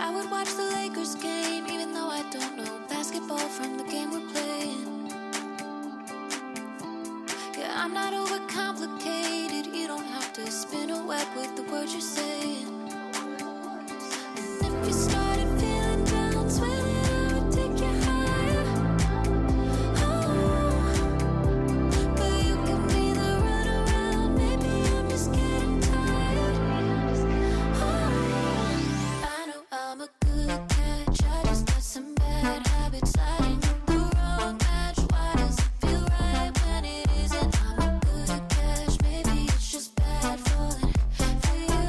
I would watch the Lakers game even though I don't know basketball from the game we're playing. Yeah, I'm not overcomplicated. You don't have to spin a web with the words you're saying. And if you started feeling down, swear that I would take you higher. Oh, but you give me the runaround. Maybe I'm just getting tired. Oh, I know I'm a good catch. I just got some bad habits. Sliding up the wrong match. Why does it feel right when it isn't? I'm a good catch. Maybe it's just bad falling for you.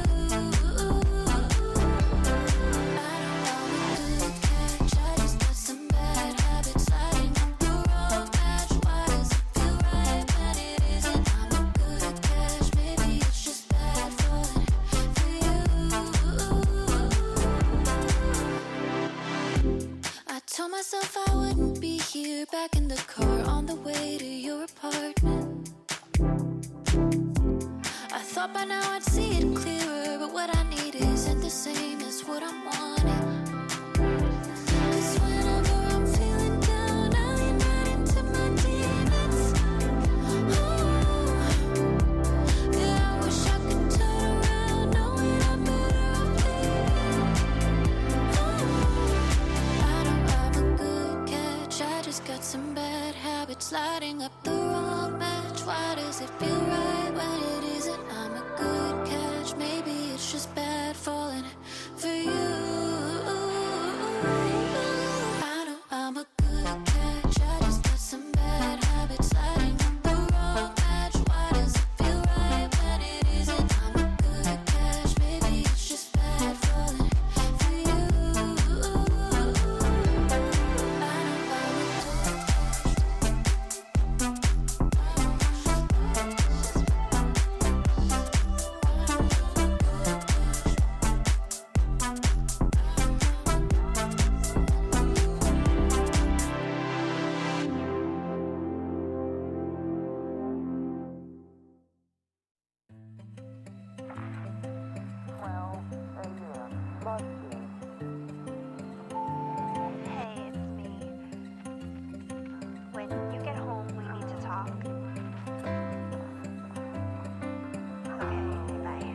I know I'm a good catch. I just got some bad habits. Sliding up the wrong match. Why does it feel right when it isn't? I'm a good catch. Maybe it's just bad falling for you. I told myself I wouldn't be here, back in the car on the way to your apartment. I thought by now I'd see it clearer, but what I need isn't the same as what I'm wanting. 'Cause whenever I'm feeling down, I lean right into my demons. Oh, yeah, I wish I could turn around, knowing I'm better off leaving. I know I'm a good catch. I just got some bad habits, lighting up the wrong match. Why does it feel right when it isn't? I'm a good catch. Maybe it's just bad falling for you. I know I'm a good catch. I just got some bad habits, lighting up the wrong match. Why does it feel right when it isn't? I'm a good catch. Maybe it's just bad falling for you. I know I'm a Hey, it's me. When you get home, we need to talk. Okay, bye.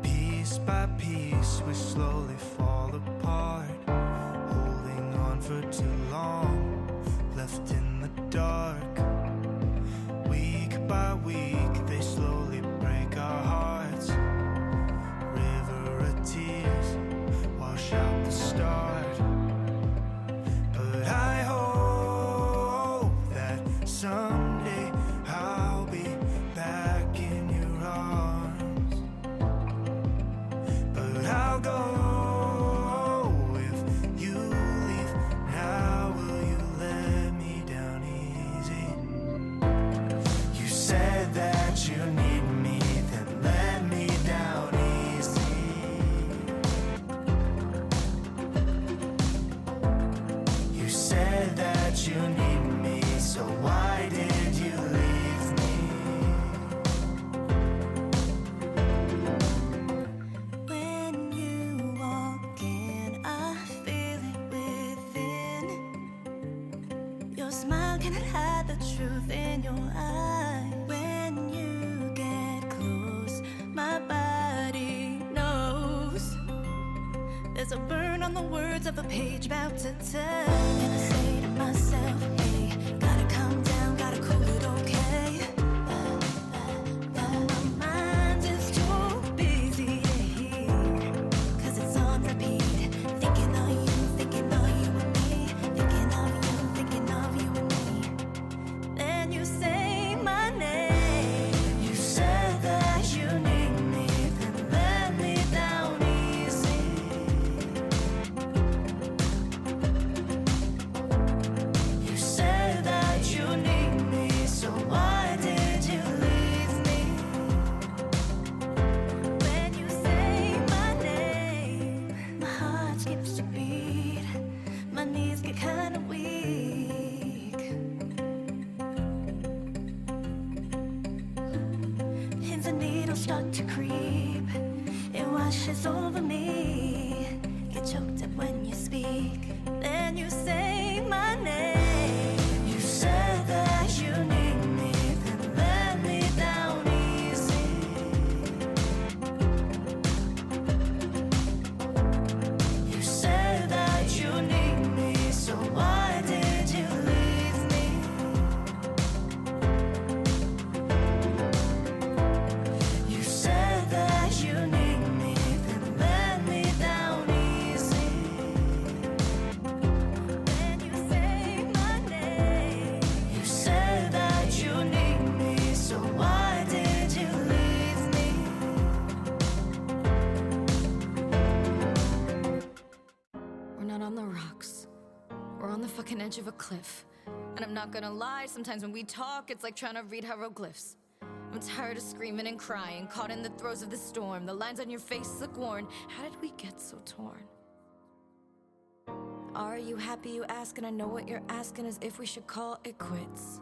Piece by piece, we slowly fall apart, holding on for too long, left in the dark. Week by week, they slowly break our hearts. River of tears, wash out the start. But I hope that someday I'll be back in your arms. But I'll go if you leave now. Will you let me down easy? You said that you need me, then let me down easy. You said that you need me, so why did you leave me? When you walk in, I feel it within. Your smile cannot hide the truth in your eye. When you get close, my body knows there's a burn on the words of a page about to turn. And I say to myself, hey, gotta calm down, gotta cool it, okay? But my mind is too busy here, 'cause it's on repeat. Thinking of you and me. Thinking of you and me. Then you say my name. You said that you need me, then let me down easy. You said that you need me, so why did you leave me? When you say my name, my heart skips a beat. My knees get kinda weak. Pins and needles start to creep. It washes over me. Get choked up when you speak. Then you say my name. You said that you need me, then let me down easy. You said that you need me, so why did you leave me? You said that you need me, then let me down easy. When you say my name, you said that you need me, so why did you leave me? We're not on the rocks. We're on the fucking edge of a cliff. And I'm not gonna lie, sometimes when we talk, it's like trying to read hieroglyphs. I'm tired of screaming and crying, caught in the throes of the storm. The lines on your face look worn. How did we get so torn? Are you happy, you ask, and I know what you're asking is if we should call it quits.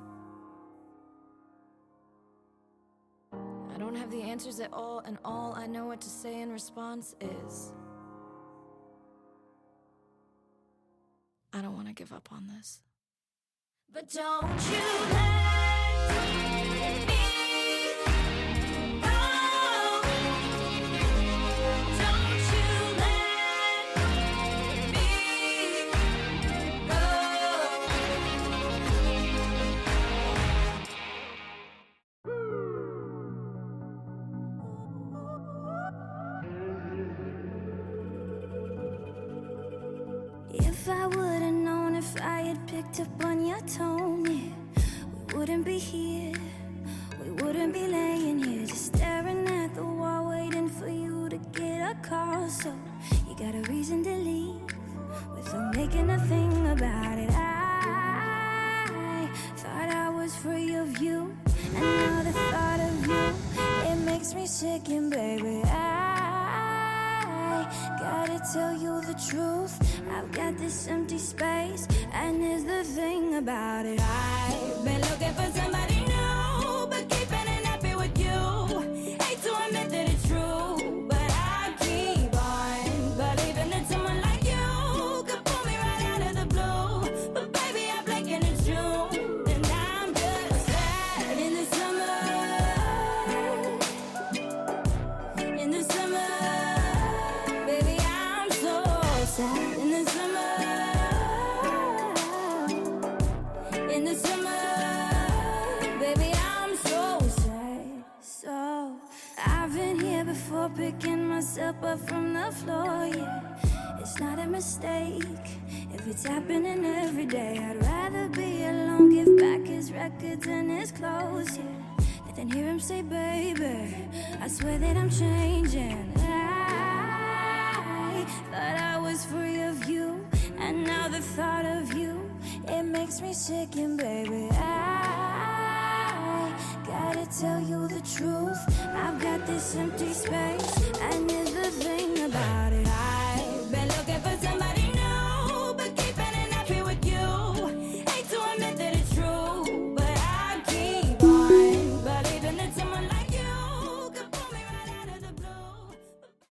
I don't have the answers at all, and all I know what to say in response is I don't want to give up on this. But don't you let me go. Don't you let me go. If I would've known, if I had picked up on your tone, yeah, we wouldn't be here. We wouldn't be laying here just staring at the wall, waiting for you to get a call. So you got a reason to leave without making a thing about it. I thought I was free of you, and now the thought of you, it makes me sick. And baby, I gotta tell you the truth, I've got this empty space, and here's the thing about it, I've been looking for somebody new, but keeping it happy with you. Hate to admit that it's true, but I keep on believing that someone like you could pull me right out of the blue. But baby, I blink and it's June, and I'm just sad in the summer. In the summer, baby, I'm so sad in the summer. In the summer, baby, I'm so sad. So I've been here before, picking myself up from the floor, yeah. It's not a mistake if it's happening every day. I'd rather be alone, give back his records and his clothes, yeah, than hear him say, baby, I swear that I'm changing. I thought I was free of you, and now the thought of you, it makes me sick. And baby, I gotta tell you the truth, I've got this empty space, and